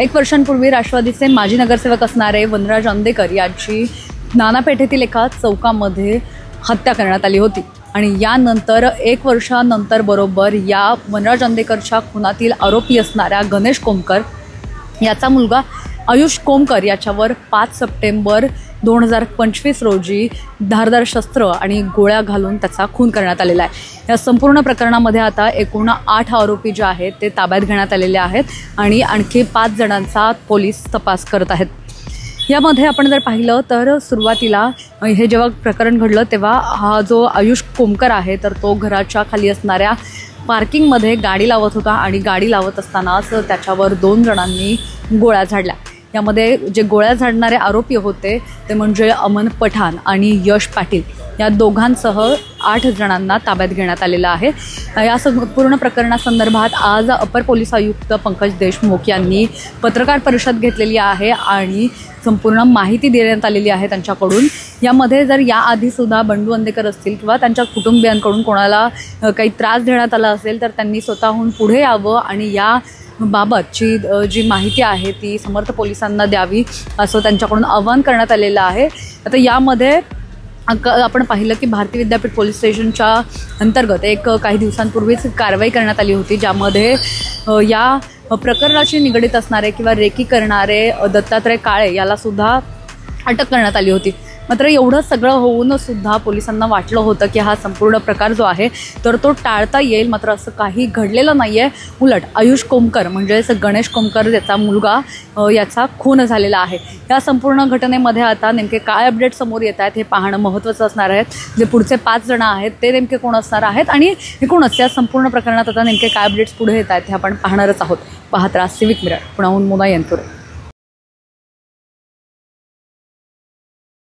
एक वर्षांपूर्वी राष्ट्रवादीचे माजी नगरसेवक असणारे वनराज अंदेकर यांची नाना पेठेतील एका चौकामध्ये हत्या करण्यात आली होती आणि यानंतर एक वर्षानंतर बरोबर या वनराज अंदेकरच्या खुनातील आरोपी असणाऱ्या गणेश कोमकर याचा मुलगा आयुष कोमकर याच्यावर 5 सप्टेंबर 2025 रोजी धारदार शस्त्र आणि गोळ्या घालून त्याचा खून करण्यात आलेला आहे। या संपूर्ण प्रकरणामध्ये आता एकूण 8 आरोपी जे आहेत ते ताब्यात घेण्यात आलेले आहेत आणि आणखी 5 जणांचा पोलीस तपास करत आहेत। यामध्ये आपण जर पाहिलं तर सुरुवातीला हे जेव्हा प्रकरण घडलं तेव्हा हा जो आयुष कोमकर आहे तर तो घराच्या खाली असणाऱ्या पार्किंगमध्ये गाडी लावत होता आणि गाडी लावत असतानाच त्याच्यावर 2 जणांनी गोळ्या झाडल्या। यामध्ये जे गोळ्या झाडणारे आरोपी होते ते म्हणजे अमन पठाण आणि यश पाटील या दोघांसह 8 जणांना ताब्यात घेण्यात आलेलं आहे। या पूर्ण प्रकरणासंदर्भात आज अपर पोलीस आयुक्त पंकज देशमुख यांनी पत्रकार परिषद घेतलेली आहे आणि संपूर्ण माहिती देण्यात आलेली आहे त्यांच्याकडून। यामध्ये जर याआधीसुद्धा बंडू अंदेकर असतील किंवा त्यांच्या कुटुंबियांकडून कोणाला काही त्रास देण्यात आला असेल तर त्यांनी स्वतःहून पुढे यावं आणि या बाबतची जी माहिती आहे ती समर्थ पोलिसांना द्यावी असं त्यांच्याकडून आवाहन करण्यात आलेलं आहे। आता यामध्ये आपण पाहिलं की भारतीय विद्यापीठ पोलीस स्टेशनच्या अंतर्गत एक काही दिवसांपूर्वीच कारवाई करण्यात आली होती ज्यामध्ये या प्रकरणाशी निगडीत असणारे किंवा रेकी करणारे दत्तात्रय काळे याला सुद्धा अटक करण्यात आली होती। मात्र एवढं सगळं होऊन सुद्धा पोलिसांना वाटलं होतं की हा संपूर्ण प्रकार जो आहे तर तो टाळता येईल, मात्र असं काही घडलेलं नाही आहे। उलट आयुष कोमकर म्हणजेच गणेश कोमकर याचा मुलगा याचा खून झालेला आहे। या संपूर्ण घटनेमध्ये आता नेमके काय अपडेट समोर येत आहेत हे पाहणं महत्त्वाचं असणार आहे। जे पुढचे 5 जण आहेत ते नेमके कोण असणार आहेत आणि एकूणच या संपूर्ण प्रकरणात आता नेमके काय अपडेट्स पुढे येत आहेत हे आपण पाहणारच आहोत। पाहत राहा सिविक मिरर, पुण्याहून मोना यंतुरे।